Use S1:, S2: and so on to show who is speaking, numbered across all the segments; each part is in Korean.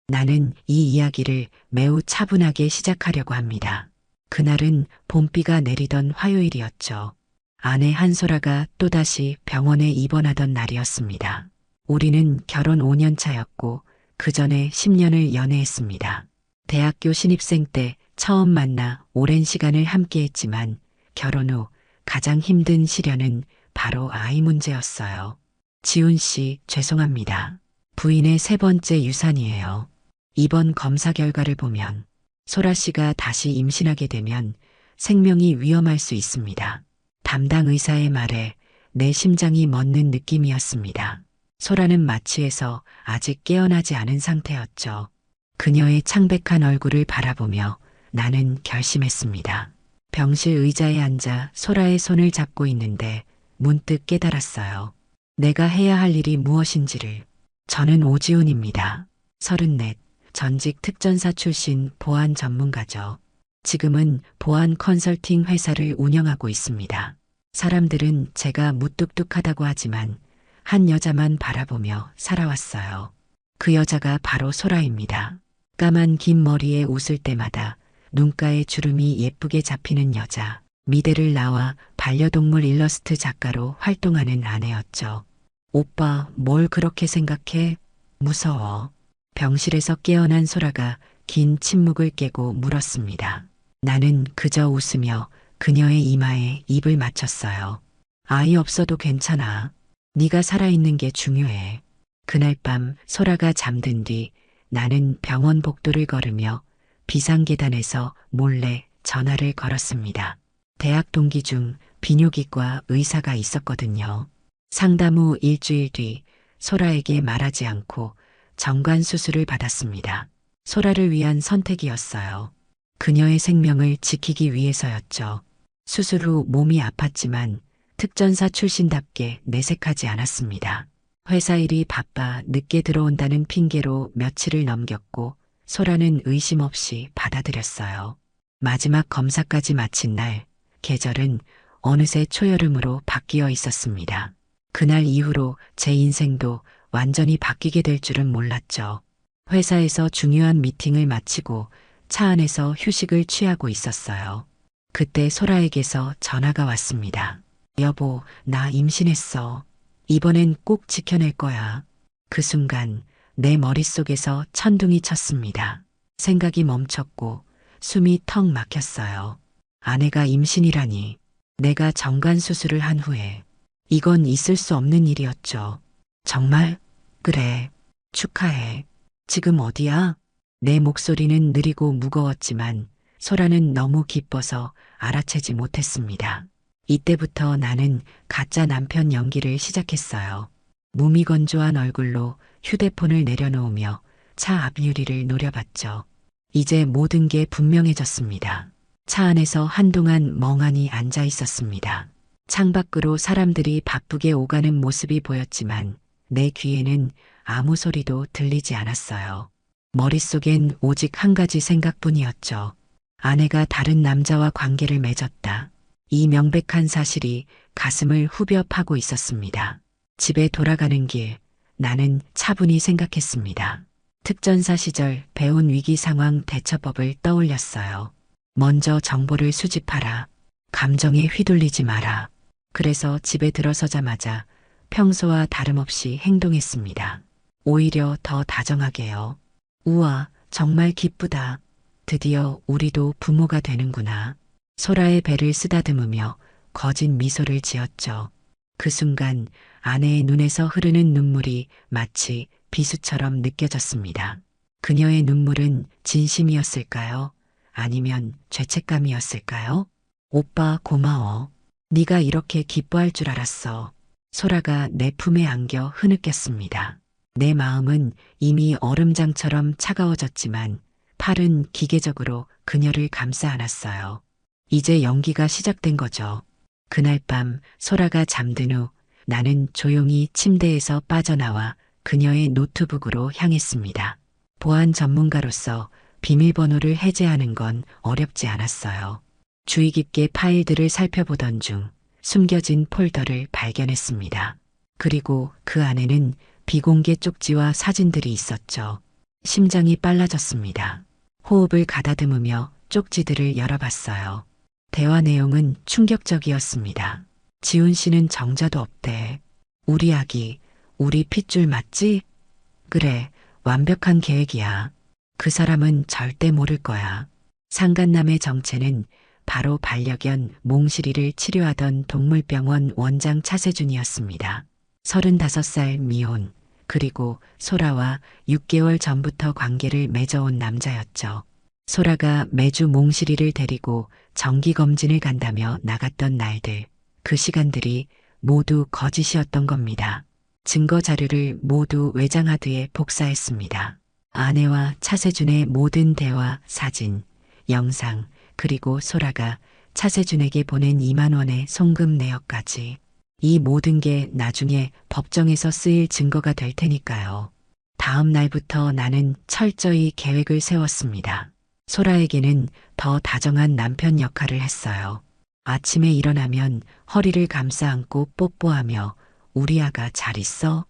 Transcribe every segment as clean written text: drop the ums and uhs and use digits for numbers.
S1: 나는 이 이야기를 매우 차분하게 시작하려고 합니다. 그날은 봄비가 내리던 화요일이었죠. 아내 한소라가 또다시 병원에 입원하던 날이었습니다. 우리는 결혼 5년 차였고 그 전에 10년을 연애했습니다. 대학교 신입생 때 처음 만나 오랜 시간을 함께했지만 결혼 후 가장 힘든 시련은 바로 아이 문제였어요. 지훈 씨, 죄송합니다. 부인의 세 번째 유산이에요. 이번 검사 결과를 보면 소라 씨가 다시 임신하게 되면 생명이 위험할 수 있습니다. 담당 의사의 말에 내 심장이 멎는 느낌이었습니다. 소라는 마취해서 아직 깨어나지 않은 상태였죠. 그녀의 창백한 얼굴을 바라보며 나는 결심했습니다. 병실 의자에 앉아 소라의 손을 잡고 있는데 문득 깨달았어요. 내가 해야 할 일이 무엇인지를. 저는 오지훈입니다. 34, 전직 특전사 출신 보안 전문가죠. 지금은 보안 컨설팅 회사를 운영하고 있습니다. 사람들은 제가 무뚝뚝하다고 하지만 한 여자만 바라보며 살아왔어요. 그 여자가 바로 소라입니다. 까만 긴 머리에 웃을 때마다 눈가에 주름이 예쁘게 잡히는 여자. 미대를 나와 반려동물 일러스트 작가로 활동하는 아내였죠. 오빠, 뭘 그렇게 생각해? 무서워. 병실에서 깨어난 소라가 긴 침묵을 깨고 물었습니다. 나는 그저 웃으며 그녀의 이마에 입을 맞췄어요. 아이 없어도 괜찮아. 네가 살아있는 게 중요해. 그날 밤 소라가 잠든 뒤 나는 병원 복도를 걸으며 비상계단에서 몰래 전화를 걸었습니다. 대학 동기 중 비뇨기과 의사가 있었거든요. 상담 후 일주일 뒤 소라에게 말하지 않고 정관 수술을 받았습니다. 소라를 위한 선택이었어요. 그녀의 생명을 지키기 위해서였죠. 수술 후 몸이 아팠지만 특전사 출신답게 내색하지 않았습니다. 회사 일이 바빠 늦게 들어온다는 핑계로 며칠을 넘겼고 소라는 의심 없이 받아들였어요. 마지막 검사까지 마친 날 계절은 어느새 초여름으로 바뀌어 있었습니다. 그날 이후로 제 인생도 완전히 바뀌게 될 줄은 몰랐죠. 회사에서 중요한 미팅을 마치고 차 안에서 휴식을 취하고 있었어요. 그때 소라에게서 전화가 왔습니다. 여보, 나 임신했어. 이번엔 꼭 지켜낼 거야. 그 순간 내 머릿속에서 천둥이 쳤습니다. 생각이 멈췄고 숨이 턱 막혔어요. 아내가 임신이라니. 내가 정관 수술을 한 후에. 이건 있을 수 없는 일이었죠. 정말? 그래. 축하해. 지금 어디야? 내 목소리는 느리고 무거웠지만 소라는 너무 기뻐서 알아채지 못했습니다. 이때부터 나는 가짜 남편 연기를 시작했어요. 무미건조한 얼굴로 휴대폰을 내려놓으며 차 앞유리를 노려봤죠. 이제 모든 게 분명해졌습니다. 차 안에서 한동안 멍하니 앉아 있었습니다. 창밖으로 사람들이 바쁘게 오가는 모습이 보였지만 내 귀에는 아무 소리도 들리지 않았어요. 머릿속엔 오직 한 가지 생각뿐이었죠. 아내가 다른 남자와 관계를 맺었다. 이 명백한 사실이 가슴을 후벼 파고 있었습니다. 집에 돌아가는 길, 나는 차분히 생각했습니다. 특전사 시절 배운 위기 상황 대처법을 떠올렸어요. 먼저 정보를 수집하라. 감정에 휘둘리지 마라. 그래서 집에 들어서자마자 평소와 다름없이 행동했습니다. 오히려 더 다정하게요. 우와, 정말 기쁘다. 드디어 우리도 부모가 되는구나. 소라의 배를 쓰다듬으며 거짓 미소를 지었죠. 그 순간 아내의 눈에서 흐르는 눈물이 마치 비수처럼 느껴졌습니다. 그녀의 눈물은 진심이었을까요? 아니면 죄책감이었을까요? 오빠 고마워. 네가 이렇게 기뻐할 줄 알았어. 소라가 내 품에 안겨 흐느꼈습니다. 내 마음은 이미 얼음장처럼 차가워졌지만 팔은 기계적으로 그녀를 감싸 안았어요. 이제 연기가 시작된 거죠. 그날 밤 소라가 잠든 후 나는 조용히 침대에서 빠져나와 그녀의 노트북으로 향했습니다. 보안 전문가로서 비밀번호를 해제하는 건 어렵지 않았어요. 주의 깊게 파일들을 살펴보던 중 숨겨진 폴더를 발견했습니다. 그리고 그 안에는 비공개 쪽지와 사진들이 있었죠. 심장이 빨라졌습니다. 호흡을 가다듬으며 쪽지들을 열어봤어요. 대화 내용은 충격적이었습니다. 지훈 씨는 정자도 없대. 우리 아기, 우리 핏줄 맞지? 그래, 완벽한 계획이야. 그 사람은 절대 모를 거야. 상간남의 정체는 바로 반려견 몽실이를 치료하던 동물병원 원장 차세준이었습니다. 35살 미혼, 그리고 소라와 6개월 전부터 관계를 맺어온 남자였죠. 소라가 매주 몽실이를 데리고 정기검진을 간다며 나갔던 날들, 그 시간들이 모두 거짓이었던 겁니다. 증거 자료를 모두 외장하드에 복사했습니다. 아내와 차세준의 모든 대화, 사진, 영상, 그리고 소라가 차세준에게 보낸 2만 원의 송금 내역까지. 이 모든 게 나중에 법정에서 쓰일 증거가 될 테니까요. 다음 날부터 나는 철저히 계획을 세웠습니다. 소라에게는 더 다정한 남편 역할을 했어요. 아침에 일어나면 허리를 감싸 안고 뽀뽀하며 우리 아가 잘 있어?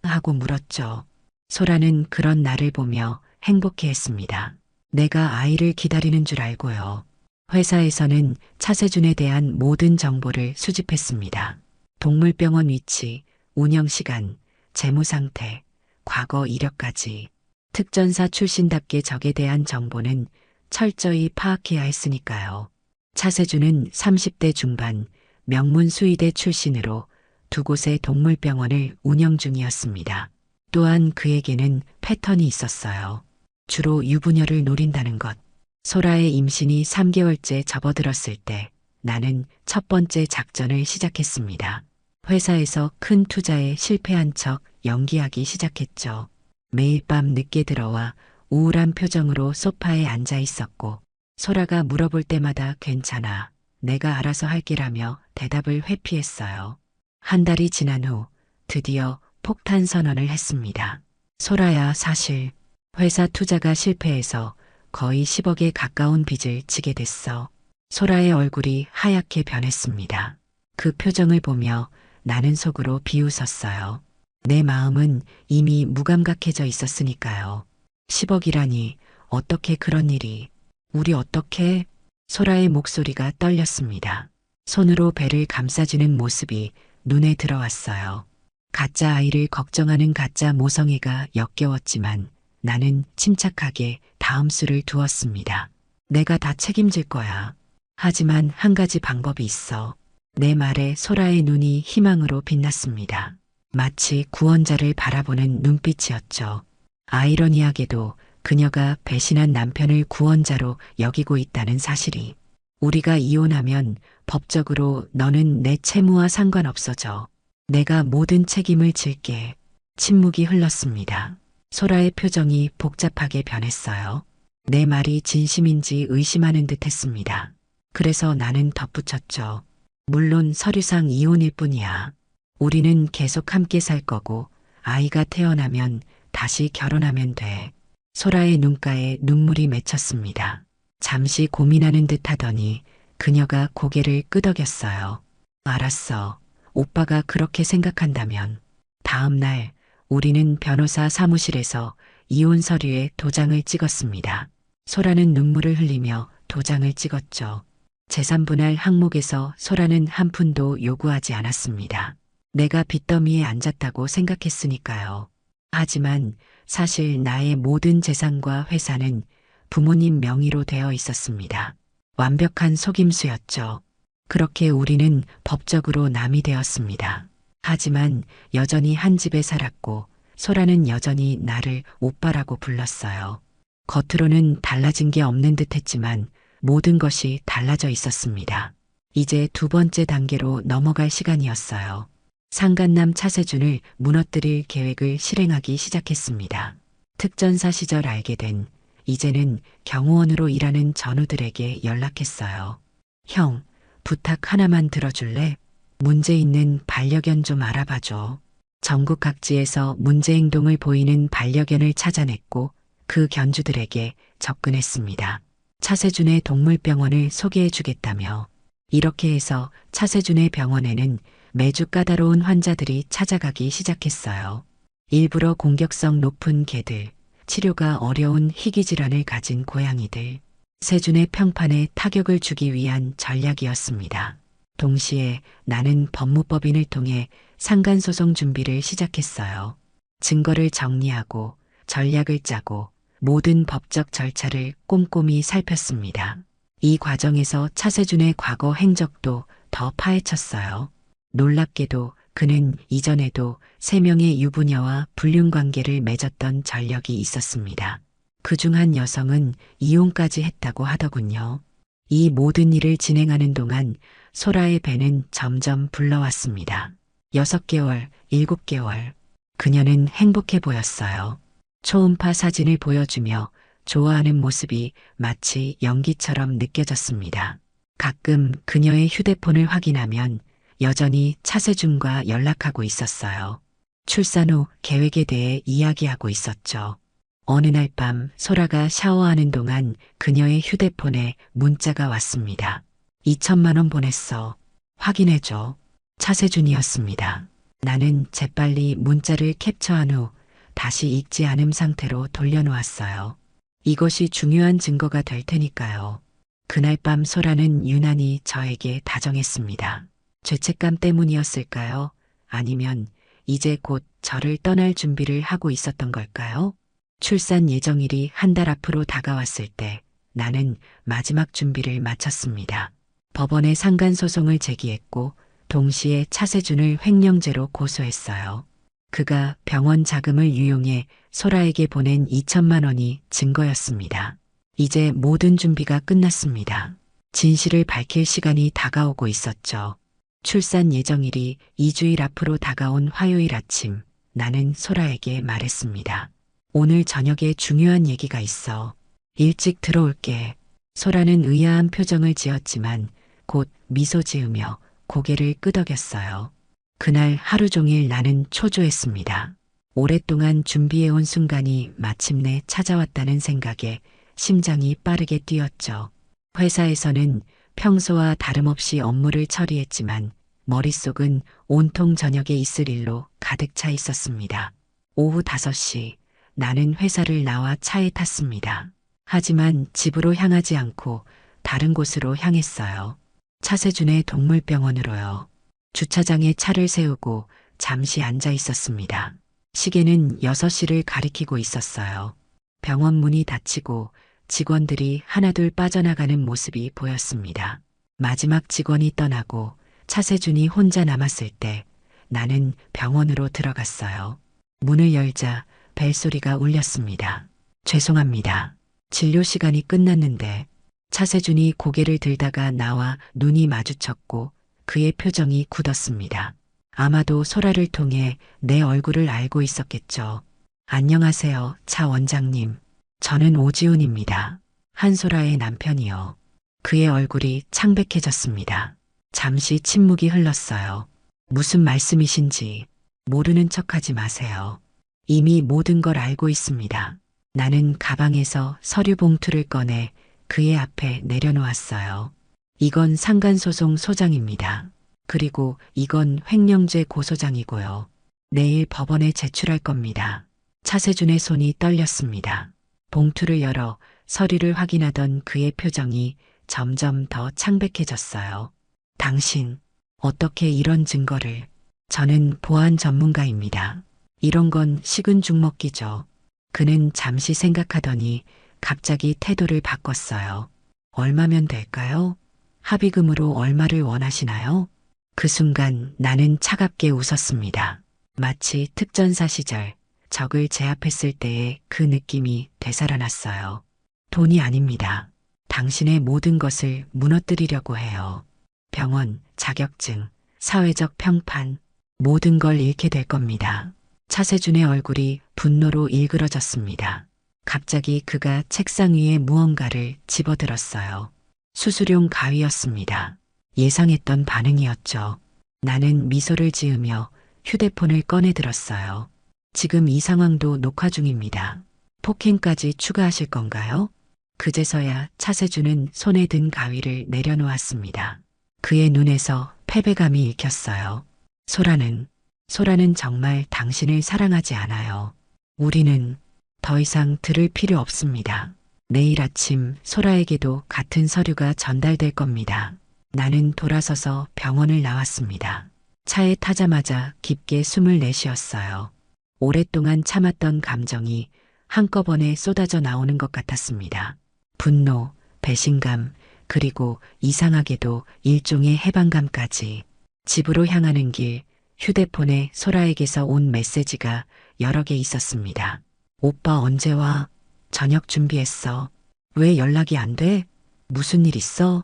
S1: 하고 물었죠. 소라는 그런 나를 보며 행복해했습니다. 내가 아이를 기다리는 줄 알고요. 회사에서는 차세준에 대한 모든 정보를 수집했습니다. 동물병원 위치, 운영 시간, 재무 상태, 과거 이력까지. 특전사 출신답게 적에 대한 정보는 철저히 파악해야 했으니까요. 차세준은 30대 중반, 명문 수의대 출신으로 두 곳의 동물병원을 운영 중이었습니다. 또한 그에게는 패턴이 있었어요. 주로 유부녀를 노린다는 것. 소라의 임신이 3개월째 접어들었을 때 나는 첫 번째 작전을 시작했습니다. 회사에서 큰 투자에 실패한 척 연기하기 시작했죠. 매일 밤 늦게 들어와 우울한 표정으로 소파에 앉아 있었고 소라가 물어볼 때마다 괜찮아, 내가 알아서 할게라며 대답을 회피했어요. 한 달이 지난 후 드디어 폭탄 선언을 했습니다. 소라야, 사실 회사 투자가 실패해서 거의 10억에 가까운 빚을 지게 됐어. 소라의 얼굴이 하얗게 변했습니다. 그 표정을 보며 나는 속으로 비웃었어요. 내 마음은 이미 무감각해져 있었으니까요. 10억이라니, 어떻게 그런 일이. 우리 어떻게? 소라의 목소리가 떨렸습니다. 손으로 배를 감싸주는 모습이 눈에 들어왔어요. 가짜 아이를 걱정하는 가짜 모성애가 역겨웠지만 나는 침착하게 다음 수를 두었습니다. 내가 다 책임질 거야. 하지만 한 가지 방법이 있어. 내 말에 소라의 눈이 희망으로 빛났습니다. 마치 구원자를 바라보는 눈빛이었죠. 아이러니하게도 그녀가 배신한 남편을 구원자로 여기고 있다는 사실이. 우리가 이혼하면 법적으로 너는 내 채무와 상관없어져. 내가 모든 책임을 질게. 침묵이 흘렀습니다. 소라의 표정이 복잡하게 변했어요. 내 말이 진심인지 의심하는 듯 했습니다. 그래서 나는 덧붙였죠. 물론 서류상 이혼일 뿐이야. 우리는 계속 함께 살 거고 아이가 태어나면 다시 결혼하면 돼. 소라의 눈가에 눈물이 맺혔습니다. 잠시 고민하는 듯 하더니 그녀가 고개를 끄덕였어요. 알았어. 오빠가 그렇게 생각한다면. 다음 날 우리는 변호사 사무실에서 이혼 서류에 도장을 찍었습니다. 소라는 눈물을 흘리며 도장을 찍었죠. 재산분할 항목에서 소라는 한 푼도 요구하지 않았습니다. 내가 빚더미에 앉았다고 생각했으니까요. 하지만 사실 나의 모든 재산과 회사는 부모님 명의로 되어 있었습니다. 완벽한 속임수였죠. 그렇게 우리는 법적으로 남이 되었습니다. 하지만 여전히 한 집에 살았고 소라는 여전히 나를 오빠라고 불렀어요. 겉으로는 달라진 게 없는 듯 했지만 모든 것이 달라져 있었습니다. 이제 두 번째 단계로 넘어갈 시간이었어요. 상간남 차세준을 무너뜨릴 계획을 실행하기 시작했습니다. 특전사 시절 알게 된, 이제는 경호원으로 일하는 전우들에게 연락했어요. 형, 부탁 하나만 들어줄래? 문제 있는 반려견 좀 알아봐줘. 전국 각지에서 문제 행동을 보이는 반려견을 찾아냈고 그 견주들에게 접근했습니다. 차세준의 동물병원을 소개해주겠다며. 이렇게 해서 차세준의 병원에는 매주 까다로운 환자들이 찾아가기 시작했어요. 일부러 공격성 높은 개들, 치료가 어려운 희귀질환을 가진 고양이들. 세준의 평판에 타격을 주기 위한 전략이었습니다. 동시에 나는 법무법인을 통해 상간소송 준비를 시작했어요. 증거를 정리하고 전략을 짜고 모든 법적 절차를 꼼꼼히 살폈습니다. 이 과정에서 차세준의 과거 행적도 더 파헤쳤어요. 놀랍게도 그는 이전에도 3명의 유부녀와 불륜관계를 맺었던 전력이 있었습니다. 그중 한 여성은 이혼까지 했다고 하더군요. 이 모든 일을 진행하는 동안 소라의 배는 점점 불러왔습니다. 6개월, 7개월. 그녀는 행복해 보였어요. 초음파 사진을 보여주며 좋아하는 모습이 마치 연기처럼 느껴졌습니다. 가끔 그녀의 휴대폰을 확인하면 여전히 차세준과 연락하고 있었어요. 출산 후 계획에 대해 이야기하고 있었죠. 어느 날 밤 소라가 샤워하는 동안 그녀의 휴대폰에 문자가 왔습니다. 2천만 원 보냈어. 확인해줘. 차세준이었습니다. 나는 재빨리 문자를 캡처한 후 다시 읽지 않은 상태로 돌려놓았어요. 이것이 중요한 증거가 될 테니까요. 그날 밤 소라는 유난히 저에게 다정했습니다. 죄책감 때문이었을까요? 아니면 이제 곧 저를 떠날 준비를 하고 있었던 걸까요? 출산 예정일이 한 달 앞으로 다가왔을 때 나는 마지막 준비를 마쳤습니다. 법원에 상간소송을 제기했고 동시에 차세준을 횡령죄로 고소했어요. 그가 병원 자금을 유용해 소라에게 보낸 2천만 원이 증거였습니다. 이제 모든 준비가 끝났습니다. 진실을 밝힐 시간이 다가오고 있었죠. 출산 예정일이 2주일 앞으로 다가온 화요일 아침, 나는 소라에게 말했습니다. 오늘 저녁에 중요한 얘기가 있어. 일찍 들어올게. 소라는 의아한 표정을 지었지만 곧 미소 지으며 고개를 끄덕였어요. 그날 하루 종일 나는 초조했습니다. 오랫동안 준비해온 순간이 마침내 찾아왔다는 생각에 심장이 빠르게 뛰었죠. 회사에서는 평소와 다름없이 업무를 처리했지만 머릿속은 온통 저녁에 있을 일로 가득 차 있었습니다. 오후 5시 나는 회사를 나와 차에 탔습니다. 하지만 집으로 향하지 않고 다른 곳으로 향했어요. 차세준의 동물병원으로요. 주차장에 차를 세우고 잠시 앉아 있었습니다. 시계는 6시를 가리키고 있었어요. 병원 문이 닫히고 직원들이 하나둘 빠져나가는 모습이 보였습니다. 마지막 직원이 떠나고 차세준이 혼자 남았을 때 나는 병원으로 들어갔어요. 문을 열자 벨소리가 울렸습니다. 죄송합니다. 진료 시간이 끝났는데. 차세준이 고개를 들다가 나와 눈이 마주쳤고 그의 표정이 굳었습니다. 아마도 소라를 통해 내 얼굴을 알고 있었겠죠. 안녕하세요, 차 원장님. 저는 오지훈입니다. 한소라의 남편이요. 그의 얼굴이 창백해졌습니다. 잠시 침묵이 흘렀어요. 무슨 말씀이신지 모르는 척하지 마세요. 이미 모든 걸 알고 있습니다. 나는 가방에서 서류 봉투를 꺼내 그의 앞에 내려놓았어요. 이건 상간소송 소장입니다. 그리고 이건 횡령죄 고소장이고요. 내일 법원에 제출할 겁니다. 차세준의 손이 떨렸습니다. 봉투를 열어 서류를 확인하던 그의 표정이 점점 더 창백해졌어요. 당신, 어떻게 이런 증거를? 저는 보안 전문가입니다. 이런 건 식은 죽 먹기죠. 그는 잠시 생각하더니 갑자기 태도를 바꿨어요. 얼마면 될까요? 합의금으로 얼마를 원하시나요? 그 순간 나는 차갑게 웃었습니다. 마치 특전사 시절 적을 제압했을 때의 그 느낌이 되살아났어요. 돈이 아닙니다. 당신의 모든 것을 무너뜨리려고 해요. 병원, 자격증, 사회적 평판, 모든 걸 잃게 될 겁니다. 차세준의 얼굴이 분노로 일그러졌습니다. 갑자기 그가 책상 위에 무언가를 집어들었어요. 수술용 가위였습니다. 예상했던 반응이었죠. 나는 미소를 지으며 휴대폰을 꺼내 들었어요. 지금 이 상황도 녹화 중입니다. 폭행까지 추가하실 건가요? 그제서야 차세준은 손에 든 가위를 내려놓았습니다. 그의 눈에서 패배감이 읽혔어요. 소라는 정말 당신을 사랑하지 않아요. 우리는 더 이상 들을 필요 없습니다. 내일 아침 소라에게도 같은 서류가 전달될 겁니다. 나는 돌아서서 병원을 나왔습니다. 차에 타자마자 깊게 숨을 내쉬었어요. 오랫동안 참았던 감정이 한꺼번에 쏟아져 나오는 것 같았습니다. 분노, 배신감, 그리고 이상하게도 일종의 해방감까지. 집으로 향하는 길, 휴대폰에 소라에게서 온 메시지가 여러 개 있었습니다. 오빠 언제 와? 저녁 준비했어. 왜 연락이 안 돼? 무슨 일 있어?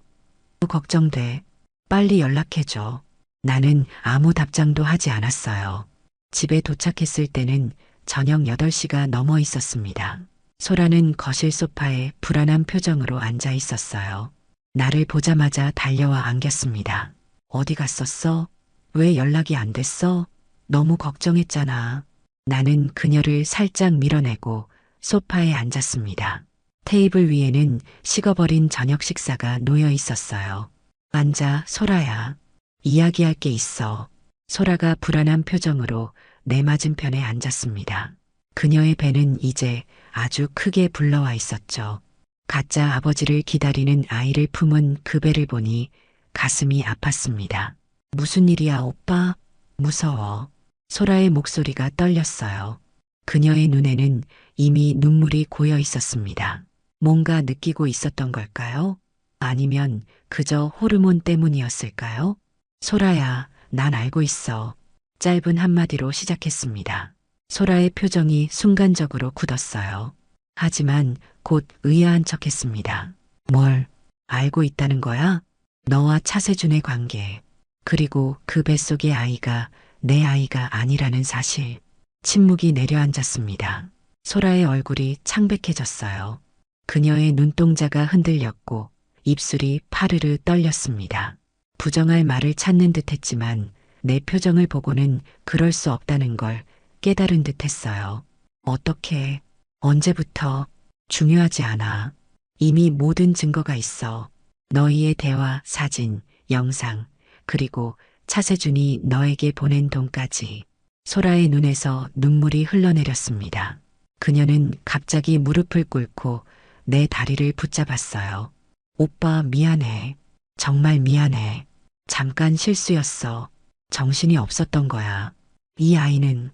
S1: 걱정돼. 빨리 연락해줘. 나는 아무 답장도 하지 않았어요. 집에 도착했을 때는 저녁 8시가 넘어 있었습니다. 소라는 거실 소파에 불안한 표정으로 앉아 있었어요. 나를 보자마자 달려와 안겼습니다. 어디 갔었어? 왜 연락이 안 됐어? 너무 걱정했잖아. 나는 그녀를 살짝 밀어내고 소파에 앉았습니다. 테이블 위에는 식어버린 저녁 식사가 놓여 있었어요. 앉아, 소라야. 이야기할 게 있어. 소라가 불안한 표정으로 내 맞은편에 앉았습니다. 그녀의 배는 이제 아주 크게 불러와 있었죠. 가짜 아버지를 기다리는 아이를 품은 그 배를 보니 가슴이 아팠습니다. 무슨 일이야, 오빠? 무서워. 소라의 목소리가 떨렸어요. 그녀의 눈에는 이미 눈물이 고여 있었습니다. 뭔가 느끼고 있었던 걸까요? 아니면 그저 호르몬 때문이었을까요? 소라야, 난 알고 있어. 짧은 한마디로 시작했습니다. 소라의 표정이 순간적으로 굳었어요. 하지만 곧 의아한 척했습니다. 뭘 알고 있다는 거야? 너와 차세준의 관계, 그리고 그 뱃속의 아이가 내 아이가 아니라는 사실. 침묵이 내려앉았습니다. 소라의 얼굴이 창백해졌어요. 그녀의 눈동자가 흔들렸고 입술이 파르르 떨렸습니다. 부정할 말을 찾는 듯 했지만 내 표정을 보고는 그럴 수 없다는 걸 깨달은 듯 했어요. 어떻게, 언제부터? 중요하지 않아. 이미 모든 증거가 있어. 너희의 대화, 사진, 영상, 그리고 차세준이 너에게 보낸 돈까지. 소라의 눈에서 눈물이 흘러내렸습니다. 그녀는 갑자기 무릎을 꿇고 내 다리를 붙잡았어요. 오빠 미안해. 정말 미안해. 잠깐 실수였어. 정신이 없었던 거야. 이 아이는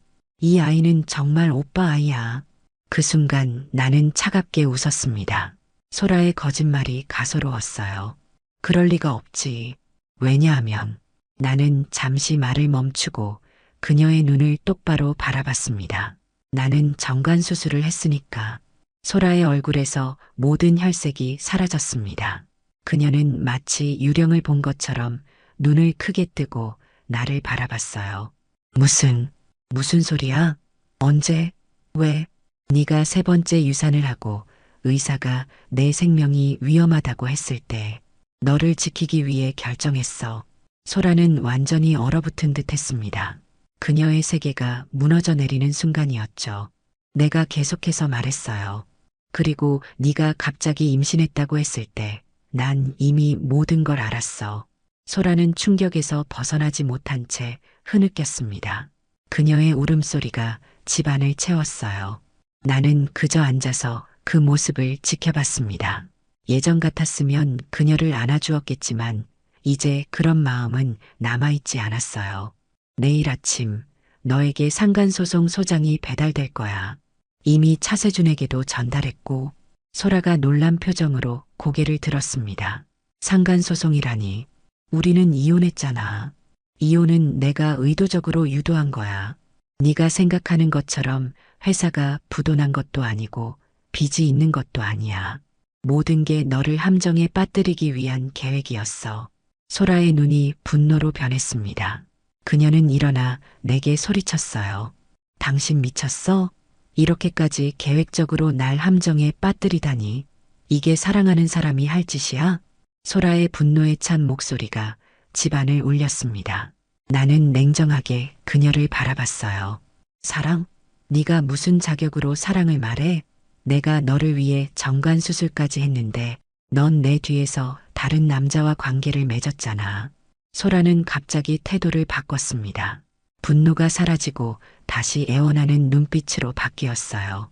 S1: 정말 오빠 아이야. 그 순간 나는 차갑게 웃었습니다. 소라의 거짓말이 가소로웠어요. 그럴 리가 없지. 왜냐하면 나는 잠시 말을 멈추고 그녀의 눈을 똑바로 바라봤습니다. 나는 정관 수술을 했으니까. 소라의 얼굴에서 모든 혈색이 사라졌습니다. 그녀는 마치 유령을 본 것처럼 눈을 크게 뜨고 나를 바라봤어요. 무슨 소리야? 언제? 왜? 네가 3번째 유산을 하고 의사가 내 생명이 위험하다고 했을 때 너를 지키기 위해 결정했어. 소라는 완전히 얼어붙은 듯 했습니다. 그녀의 세계가 무너져 내리는 순간이었죠. 내가 계속해서 말했어요. 그리고 네가 갑자기 임신했다고 했을 때 난 이미 모든 걸 알았어. 소라는 충격에서 벗어나지 못한 채 흐느꼈습니다. 그녀의 울음소리가 집안을 채웠어요. 나는 그저 앉아서 그 모습을 지켜봤습니다. 예전 같았으면 그녀를 안아주었겠지만 이제 그런 마음은 남아있지 않았어요. 내일 아침 너에게 상간소송 소장이 배달될 거야. 이미 차세준에게도 전달했고. 소라가 놀란 표정으로 고개를 들었습니다. 상간소송이라니. 우리는 이혼했잖아. 이혼은 내가 의도적으로 유도한 거야. 네가 생각하는 것처럼 회사가 부도난 것도 아니고 빚이 있는 것도 아니야. 모든 게 너를 함정에 빠뜨리기 위한 계획이었어. 소라의 눈이 분노로 변했습니다. 그녀는 일어나 내게 소리쳤어요. 당신 미쳤어? 이렇게까지 계획적으로 날 함정에 빠뜨리다니. 이게 사랑하는 사람이 할 짓이야? 소라의 분노에 찬 목소리가 집안을 울렸습니다. 나는 냉정하게 그녀를 바라봤어요. 사랑? 네가 무슨 자격으로 사랑을 말해? 내가 너를 위해 정관 수술까지 했는데 넌 내 뒤에서 다른 남자와 관계를 맺었잖아. 소라는 갑자기 태도를 바꿨습니다. 분노가 사라지고 다시 애원하는 눈빛으로 바뀌었어요.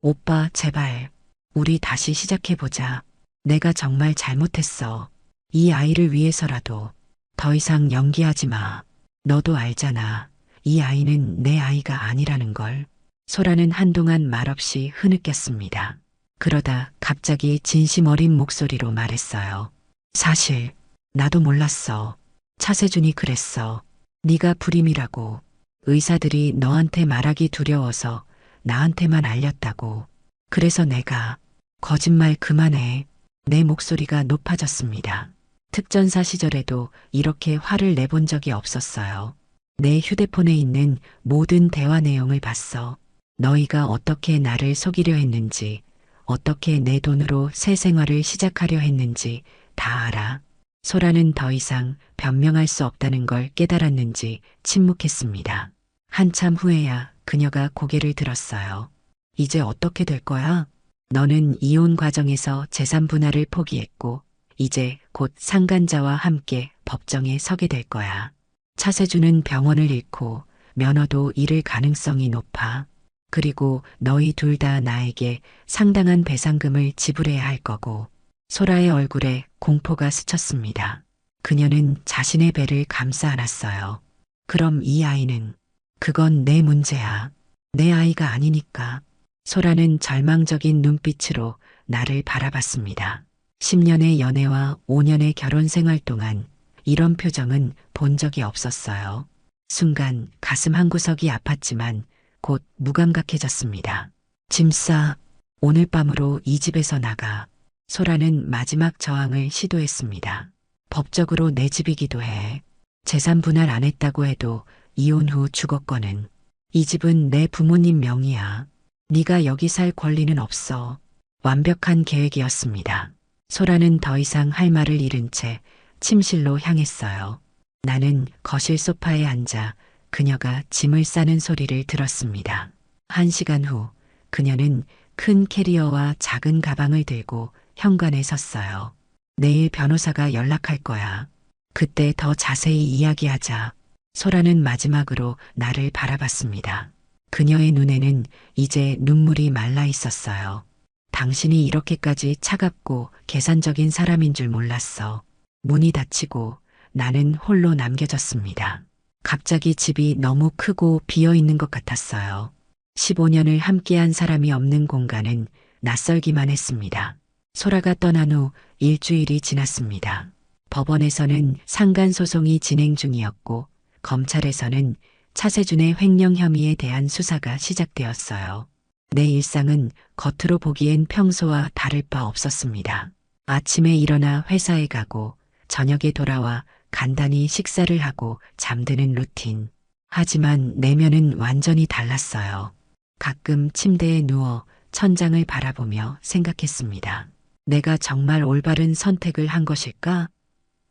S1: 오빠, 제발. 우리 다시 시작해보자. 내가 정말 잘못했어. 이 아이를 위해서라도 더 이상 연기하지 마. 너도 알잖아. 이 아이는 내 아이가 아니라는 걸. 소라는 한동안 말없이 흐느꼈습니다. 그러다 갑자기 진심 어린 목소리로 말했어요. 사실 나도 몰랐어. 차세준이 그랬어. 네가 불임이라고. 의사들이 너한테 말하기 두려워서 나한테만 알렸다고. 그래서 내가 거짓말 그만해. 내 목소리가 높아졌습니다. 특전사 시절에도 이렇게 화를 내본 적이 없었어요. 내 휴대폰에 있는 모든 대화 내용을 봤어. 너희가 어떻게 나를 속이려 했는지, 어떻게 내 돈으로 새 생활을 시작하려 했는지 다 알아. 소라는 더 이상 변명할 수 없다는 걸 깨달았는지 침묵했습니다. 한참 후에야 그녀가 고개를 들었어요. 이제 어떻게 될 거야? 너는 이혼 과정에서 재산 분할을 포기했고, 이제 곧 상간자와 함께 법정에 서게 될 거야. 차세준은 병원을 잃고 면허도 잃을 가능성이 높아. 그리고 너희 둘 다 나에게 상당한 배상금을 지불해야 할 거고. 소라의 얼굴에 공포가 스쳤습니다. 그녀는 자신의 배를 감싸 안았어요. 그럼 이 아이는? 그건 내 문제야. 내 아이가 아니니까. 소라는 절망적인 눈빛으로 나를 바라봤습니다. 10년의 연애와 5년의 결혼 생활 동안 이런 표정은 본 적이 없었어요. 순간 가슴 한구석이 아팠지만 곧 무감각해졌습니다. 짐 싸. 오늘 밤으로 이 집에서 나가. 소라는 마지막 저항을 시도했습니다. 법적으로 내 집이기도 해. 재산 분할 안 했다고 해도 이혼 후 주거권은. 이 집은 내 부모님 명의야. 네가 여기 살 권리는 없어. 완벽한 계획이었습니다. 소라는 더 이상 할 말을 잃은 채 침실로 향했어요. 나는 거실 소파에 앉아 그녀가 짐을 싸는 소리를 들었습니다. 1시간 후 그녀는 큰 캐리어와 작은 가방을 들고 현관에 섰어요. 내일 변호사가 연락할 거야. 그때 더 자세히 이야기하자. 소라는 마지막으로 나를 바라봤습니다. 그녀의 눈에는 이제 눈물이 말라 있었어요. 당신이 이렇게까지 차갑고 계산적인 사람인 줄 몰랐어. 문이 닫히고 나는 홀로 남겨졌습니다. 갑자기 집이 너무 크고 비어 있는 것 같았어요. 15년을 함께한 사람이 없는 공간은 낯설기만 했습니다. 소라가 떠난 후 일주일이 지났습니다. 법원에서는 상간소송이 진행 중이었고 검찰에서는 차세준의 횡령 혐의에 대한 수사가 시작되었어요. 내 일상은 겉으로 보기엔 평소와 다를 바 없었습니다. 아침에 일어나 회사에 가고 저녁에 돌아와 간단히 식사를 하고 잠드는 루틴. 하지만 내면은 완전히 달랐어요. 가끔 침대에 누워 천장을 바라보며 생각했습니다. 내가 정말 올바른 선택을 한 것일까?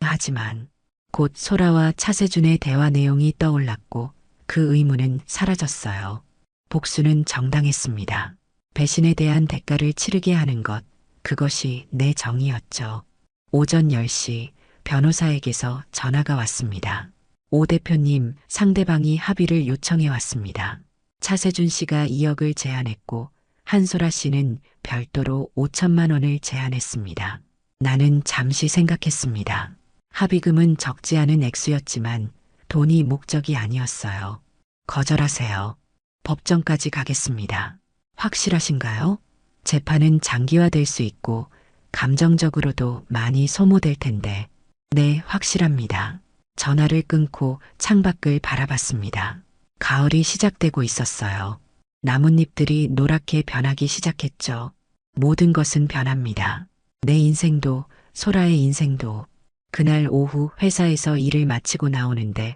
S1: 하지만 곧 소라와 차세준의 대화 내용이 떠올랐고 그 의문은 사라졌어요. 복수는 정당했습니다. 배신에 대한 대가를 치르게 하는 것, 그것이 내 정의였죠. 오전 10시 변호사에게서 전화가 왔습니다. 오 대표님, 상대방이 합의를 요청해 왔습니다. 차세준 씨가 2억을 제안했고 한소라 씨는 별도로 5천만 원을 제안했습니다. 나는 잠시 생각했습니다. 합의금은 적지 않은 액수였지만 돈이 목적이 아니었어요. 거절하세요. 법정까지 가겠습니다. 확실하신가요? 재판은 장기화될 수 있고 감정적으로도 많이 소모될 텐데. 네, 확실합니다. 전화를 끊고 창밖을 바라봤습니다. 가을이 시작되고 있었어요. 나뭇잎들이 노랗게 변하기 시작했죠. 모든 것은 변합니다. 내 인생도, 소라의 인생도. 그날 오후 회사에서 일을 마치고 나오는데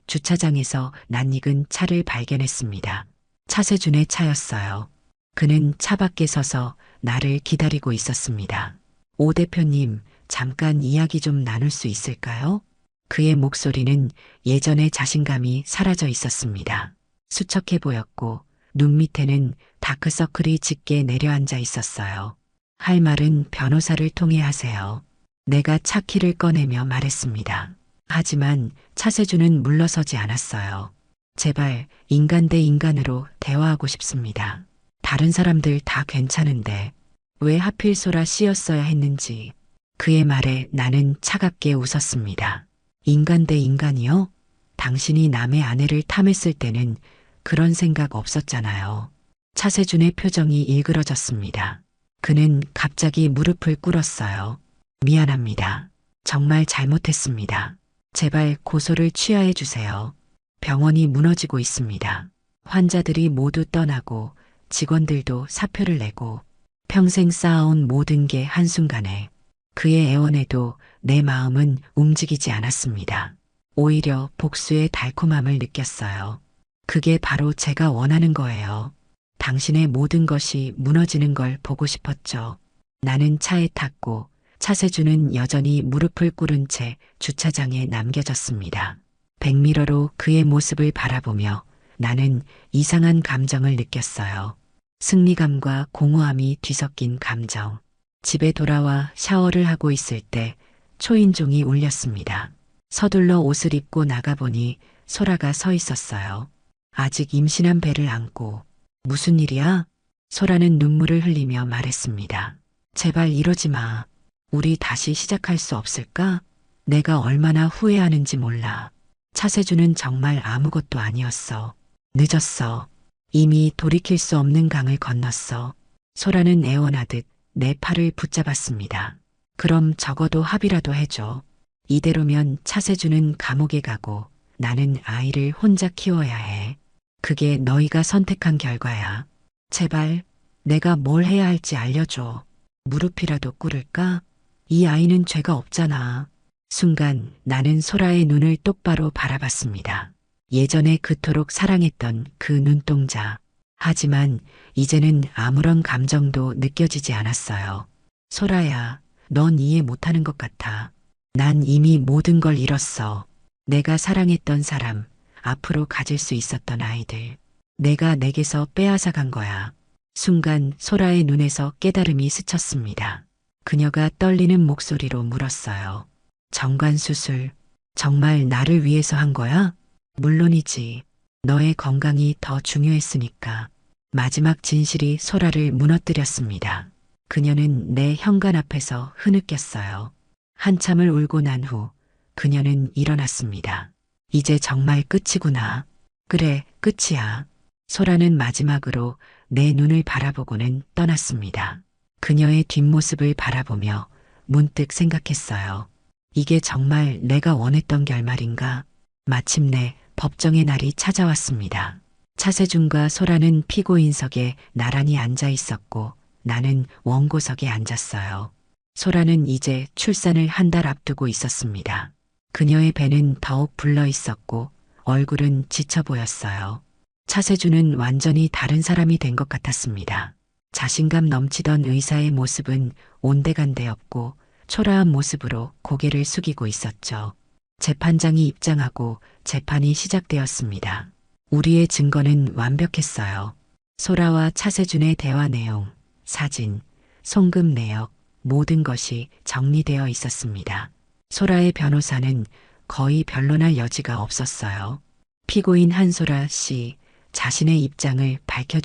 S1: 주차장에서 낯익은 차를 발견했습니다. 차세준의 차였어요. 그는 차 밖에 서서 나를 기다리고 있었습니다. 오 대표님, 잠깐 이야기 좀 나눌 수 있을까요? 그의 목소리는 예전의 자신감이 사라져 있었습니다. 수척해 보였고 눈 밑에는 다크서클이 짙게 내려앉아 있었어요. 할 말은 변호사를 통해 하세요. 내가 차 키를 꺼내며 말했습니다. 하지만 차세준은 물러서지 않았어요. 제발 인간 대 인간으로 대화하고 싶습니다. 다른 사람들 다 괜찮은데 왜 하필 소라 씨였어야 했는지 그의 말에 나는 차갑게 웃었습니다. 인간 대 인간이요? 당신이 남의 아내를 탐했을 때는 그런 생각 없었잖아요. 차세준의 표정이 일그러졌습니다. 그는 갑자기 무릎을 꿇었어요. 미안합니다. 정말 잘못했습니다. 제발 고소를 취하해 주세요. 병원이 무너지고 있습니다. 환자들이 모두 떠나고 직원들도 사표를 내고 평생 쌓아온 모든 게 한순간에 그의 애원에도 내 마음은 움직이지 않았습니다. 오히려 복수의 달콤함을 느꼈어요. 그게 바로 제가 원하는 거예요. 당신의 모든 것이 무너지는 걸 보고 싶었죠. 나는 차에 탔고 차세주는 여전히 무릎을 꿇은 채 주차장에 남겨졌습니다. 백미러로 그의 모습을 바라보며 나는 이상한 감정을 느꼈어요. 승리감과 공허함이 뒤섞인 감정. 집에 돌아와 샤워를 하고 있을 때 초인종이 울렸습니다. 서둘러 옷을 입고 나가보니 소라가 서 있었어요. 아직 임신한 배를 안고. 무슨 일이야? 소라는 눈물을 흘리며 말했습니다. 제발 이러지 마. 우리 다시 시작할 수 없을까? 내가 얼마나 후회하는지 몰라. 차세주는 정말 아무것도 아니었어. 늦었어. 이미 돌이킬 수 없는 강을 건넜어. 소라는 애원하듯 내 팔을 붙잡았습니다. 그럼 적어도 합의라도 해줘. 이대로면 차세주는 감옥에 가고 나는 아이를 혼자 키워야 해. 그게 너희가 선택한 결과야. 제발 내가 뭘 해야 할지 알려줘. 무릎이라도 꿇을까? 이 아이는 죄가 없잖아. 순간 나는 소라의 눈을 똑바로 바라봤습니다. 예전에 그토록 사랑했던 그 눈동자. 하지만 이제는 아무런 감정도 느껴지지 않았어요. 소라야, 넌 이해 못하는 것 같아. 난 이미 모든 걸 잃었어. 내가 사랑했던 사람, 앞으로 가질 수 있었던 아이들. 내가 내게서 빼앗아 간 거야. 순간 소라의 눈에서 깨달음이 스쳤습니다. 그녀가 떨리는 목소리로 물었어요. 정관수술, 정말 나를 위해서 한 거야? 물론이지. 너의 건강이 더 중요했으니까. 마지막 진실이 소라를 무너뜨렸습니다. 그녀는 내 현관 앞에서 흐느꼈어요. 한참을 울고 난 후 그녀는 일어났습니다. 이제 정말 끝이구나. 그래, 끝이야. 소라는 마지막으로 내 눈을 바라보고는 떠났습니다. 그녀의 뒷모습을 바라보며 문득 생각했어요. 이게 정말 내가 원했던 결말인가? 마침내 법정의 날이 찾아왔습니다. 차세준과 소라는 피고인석에 나란히 앉아 있었고 나는 원고석에 앉았어요. 소라는 이제 출산을 한 달 앞두고 있었습니다. 그녀의 배는 더욱 불러 있었고 얼굴은 지쳐 보였어요. 차세준은 완전히 다른 사람이 된 것 같았습니다. 자신감 넘치던 의사의 모습은 온데간데 없고 초라한 모습으로 고개를 숙이고 있었죠. 재판장이 입장하고 재판이 시작되었습니다. 우리의 증거는 완벽했어요. 소라와 차세준의 대화 내용, 사진, 송금 내역, 모든 것이 정리되어 있었습니다. 소라의 변호사는 거의 변론할 여지가 없었어요. 피고인 한소라 씨, 자신의 입장을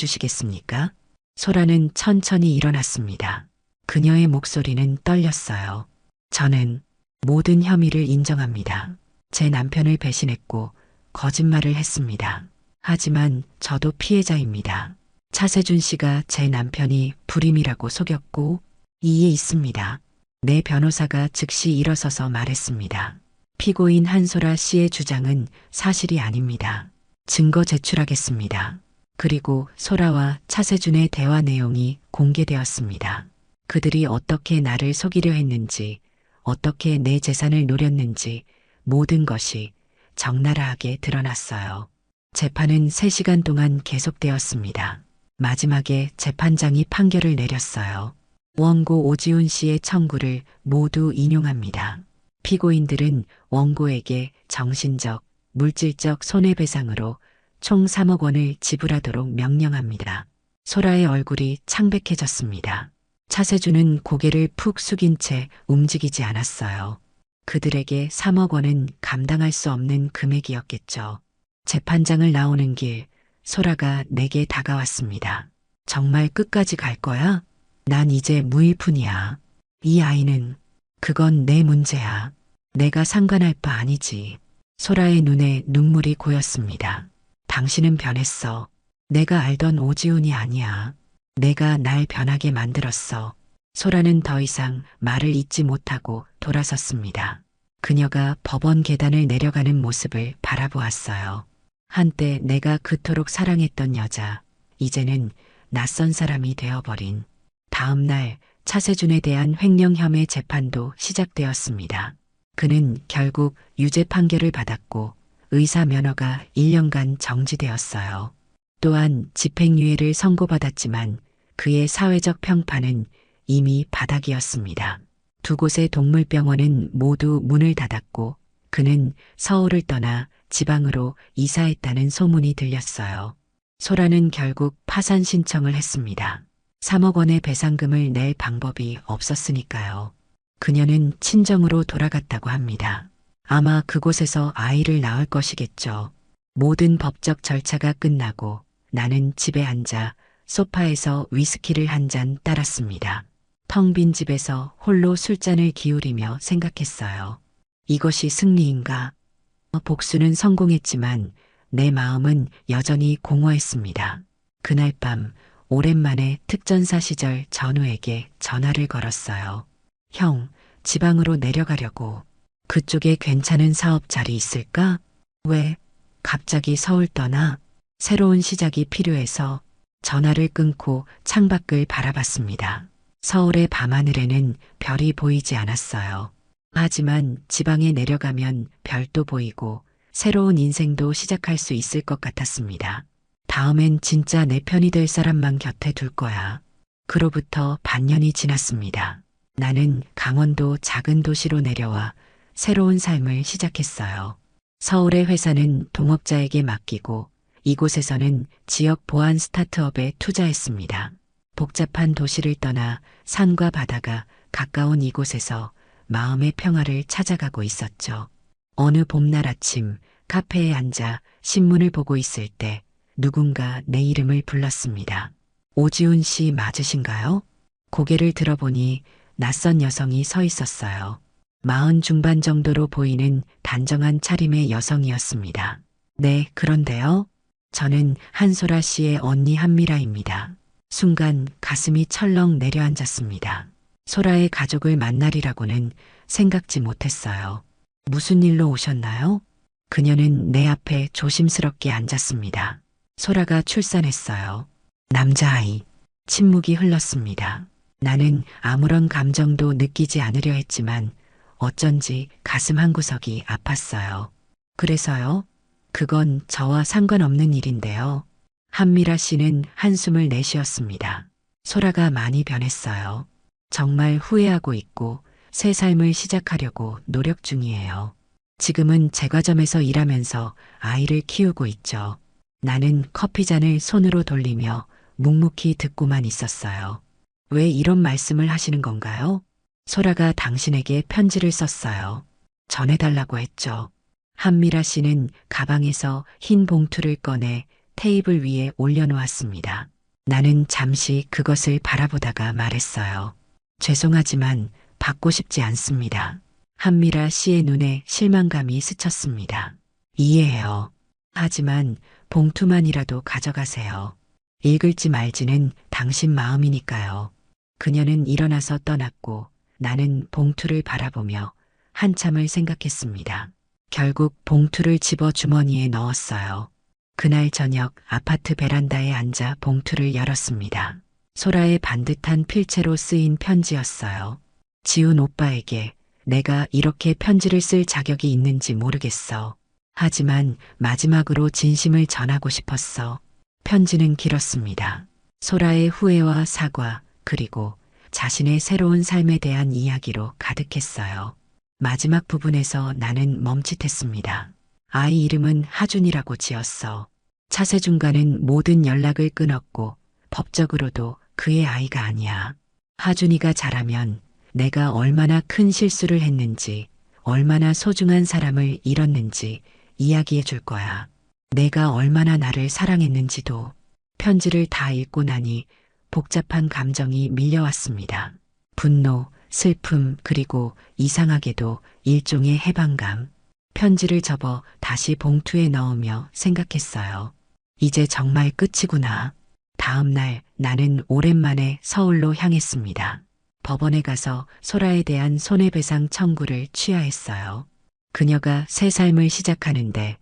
S1: 밝혀주시겠습니까? 소라는 천천히 일어났습니다. 그녀의 목소리는 떨렸어요. 저는 모든 혐의를 인정합니다. 제 남편을 배신했고 거짓말을 했습니다. 하지만 저도 피해자입니다. 차세준 씨가 제 남편이 불임이라고 속였고 이에 있습니다. 내 변호사가 즉시 일어서서 말했습니다. 피고인 한소라 씨의 주장은 사실이 아닙니다. 증거 제출하겠습니다. 그리고 소라와 차세준의 대화 내용이 공개되었습니다. 그들이 어떻게 나를 속이려 했는지, 어떻게 내 재산을 노렸는지 모든 것이 적나라하게 드러났어요. 재판은 3시간 동안 계속되었습니다. 마지막에 재판장이 판결을 내렸어요. 원고 오지훈 씨의 청구를 모두 인용합니다. 피고인들은 원고에게 정신적, 물질적 손해배상으로 총 3억 원을 지불하도록 명령합니다. 소라의 얼굴이 창백해졌습니다. 차세준은 고개를 푹 숙인 채 움직이지 않았어요. 그들에게 3억 원은 감당할 수 없는 금액이었겠죠. 재판장을 나오는 길, 소라가 내게 다가왔습니다. 정말 끝까지 갈 거야? 난 이제 무일푼이야. 이 아이는, 그건 내 문제야. 내가 상관할 바 아니지. 소라의 눈에 눈물이 고였습니다. 당신은 변했어. 내가 알던 오지훈이 아니야. 내가 날 변하게 만들었어. 소라는 더 이상 말을 잇지 못하고 돌아섰습니다. 그녀가 법원 계단을 내려가는 모습을 바라보았어요. 한때 내가 그토록 사랑했던 여자, 이제는 낯선 사람이 되어버린. 다음 날 차세준에 대한 횡령 혐의 재판도 시작되었습니다. 그는 결국 유죄 판결을 받았고 의사 면허가 1년간 정지되었어요. 또한 집행유예를 선고받았지만 그의 사회적 평판은 이미 바닥이었습니다. 두 곳의 동물병원은 모두 문을 닫았고 그는 서울을 떠나 지방으로 이사했다는 소문이 들렸어요. 소라는 결국 파산 신청을 했습니다. 3억 원의 배상금을 낼 방법이 없었으니까요. 그녀는 친정으로 돌아갔다고 합니다. 아마 그곳에서 아이를 낳을 것이겠죠. 모든 법적 절차가 끝나고 나는 집에 앉아 소파에서 위스키를 한 잔 따랐습니다. 텅 빈 집에서 홀로 술잔을 기울이며 생각했어요. 이것이 승리인가? 복수는 성공했지만 내 마음은 여전히 공허했습니다. 그날 밤 오랜만에 특전사 시절 전우에게 전화를 걸었어요. 형, 지방으로 내려가려고. 그쪽에 괜찮은 사업 자리 있을까? 왜? 갑자기 서울 떠나? 새로운 시작이 필요해서. 전화를 끊고 창밖을 바라봤습니다. 서울의 밤하늘에는 별이 보이지 않았어요. 하지만 지방에 내려가면 별도 보이고 새로운 인생도 시작할 수 있을 것 같았습니다. 다음엔 진짜 내 편이 될 사람만 곁에 둘 거야. 그로부터 반년이 지났습니다. 나는 강원도 작은 도시로 내려와 새로운 삶을 시작했어요. 서울의 회사는 동업자에게 맡기고 이곳에서는 지역 보안 스타트업에 투자했습니다. 복잡한 도시를 떠나 산과 바다가 가까운 이곳에서 마음의 평화를 찾아가고 있었죠. 어느 봄날 아침 카페에 앉아 신문을 보고 있을 때 누군가 내 이름을 불렀습니다. 오지훈 씨 맞으신가요? 고개를 들어보니 낯선 여성이 서 있었어요. 40 중반 정도로 보이는 단정한 차림의 여성이었습니다. 네, 그런데요. 저는 한소라 씨의 언니 한미라입니다. 순간 가슴이 철렁 내려앉았습니다. 소라의 가족을 만나리라고는 생각지 못했어요. 무슨 일로 오셨나요? 그녀는 내 앞에 조심스럽게 앉았습니다. 소라가 출산했어요. 남자아이. 침묵이 흘렀습니다. 나는 아무런 감정도 느끼지 않으려 했지만 어쩐지 가슴 한구석이 아팠어요. 그래서요? 그건 저와 상관없는 일인데요. 한미라 씨는 한숨을 내쉬었습니다. 소라가 많이 변했어요. 정말 후회하고 있고 새 삶을 시작하려고 노력 중이에요. 지금은 제과점에서 일하면서 아이를 키우고 있죠. 나는 커피잔을 손으로 돌리며 묵묵히 듣고만 있었어요. 왜 이런 말씀을 하시는 건가요? 소라가 당신에게 편지를 썼어요. 전해달라고 했죠. 한미라 씨는 가방에서 흰 봉투를 꺼내 테이블 위에 올려놓았습니다. 나는 잠시 그것을 바라보다가 말했어요. 죄송하지만 받고 싶지 않습니다. 한미라 씨의 눈에 실망감이 스쳤습니다. 이해해요. 하지만 봉투만이라도 가져가세요. 읽을지 말지는 당신 마음이니까요. 그녀는 일어나서 떠났고 나는 봉투를 바라보며 한참을 생각했습니다. 결국 봉투를 집어 주머니에 넣었어요. 그날 저녁 아파트 베란다에 앉아 봉투를 열었습니다. 소라의 반듯한 필체로 쓰인 편지였어요. 지훈 오빠에게 내가 이렇게 편지를 쓸 자격이 있는지 모르겠어. 하지만 마지막으로 진심을 전하고 싶었어. 편지는 길었습니다. 소라의 후회와 사과, 그리고 자신의 새로운 삶에 대한 이야기로 가득했어요. 마지막 부분에서 나는 멈칫했습니다. 아이 이름은 하준이라고 지었어. 차세준과는 모든 연락을 끊었고 법적으로도 그의 아이가 아니야. 하준이가 자라면 내가 얼마나 큰 실수를 했는지, 얼마나 소중한 사람을 잃었는지 이야기해 줄 거야. 내가 얼마나 나를 사랑했는지도. 편지를 다 읽고 나니 복잡한 감정이 밀려왔습니다. 분노, 슬픔, 그리고 이상하게도 일종의 해방감. 편지를 접어 다시 봉투에 넣으며 생각했어요. 이제 정말 끝이구나. 다음 날 나는 오랜만에 서울로 향했습니다. 법원에 가서 소라에 대한 손해배상 청구를 취하했어요. 그녀가 새 삶을 시작하는데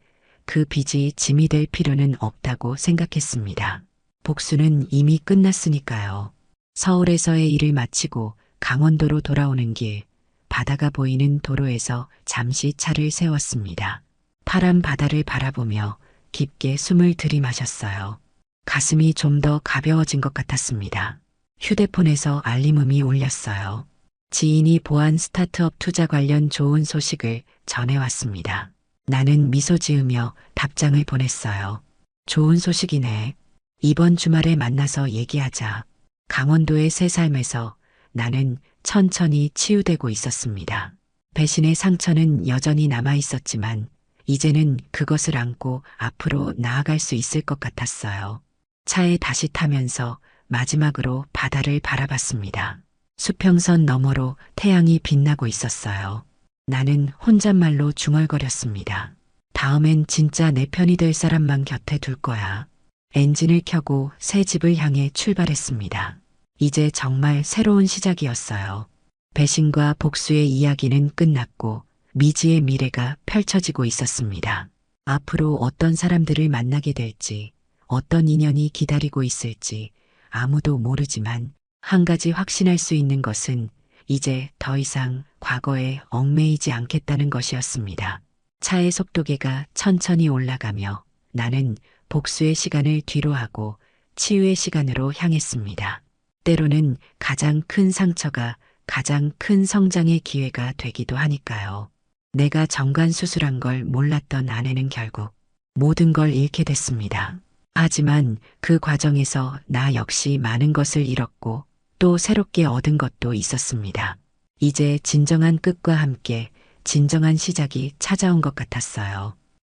S1: 그 빚이 짐이 될 필요는 없다고 생각했습니다. 복수는 이미 끝났으니까요. 서울에서의 일을 마치고 강원도로 돌아오는 길, 바다가 보이는 도로에서 잠시 차를 세웠습니다. 파란 바다를 바라보며 깊게 숨을 들이마셨어요. 가슴이 좀 더 가벼워진 것 같았습니다. 휴대폰에서 알림음이 울렸어요. 지인이 보안 스타트업 투자 관련 좋은 소식을 전해왔습니다. 나는 미소 지으며 답장을 보냈어요. 좋은 소식이네. 이번 주말에 만나서 얘기하자. 강원도의 새 삶에서 나는 천천히 치유되고 있었습니다. 배신의 상처는 여전히 남아 있었지만 이제는 그것을 안고 앞으로 나아갈 수 있을 것 같았어요. 차에 다시 타면서 마지막으로 바다를 바라봤습니다. 수평선 너머로 태양이 빛나고 있었어요. 나는 혼잣말로 중얼거렸습니다. 다음엔 진짜 내 편이 될 사람만 곁에 둘 거야. 엔진을 켜고 새 집을 향해 출발했습니다. 이제 정말 새로운 시작이었어요. 배신과 복수의 이야기는 끝났고 미지의 미래가 펼쳐지고 있었습니다. 앞으로 어떤 사람들을 만나게 될지, 어떤 인연이 기다리고 있을지 아무도 모르지만 한 가지 확신할 수 있는 것은 이제 더 이상 과거에 얽매이지 않겠다는 것이었습니다. 차의 속도계가 천천히 올라가며 나는 복수의 시간을 뒤로하고 치유의 시간으로 향했습니다. 때로는 가장 큰 상처가 가장 큰 성장의 기회가 되기도 하니까요. 내가 정관 수술한 걸 몰랐던 아내는 결국 모든 걸 잃게 됐습니다. 하지만 그 과정에서 나 역시 많은 것을 잃었고 또 새롭게 얻은 것도 있었습니다. 이제 진정한 끝과 함께 진정한 시작이 찾아온 것 같았어요.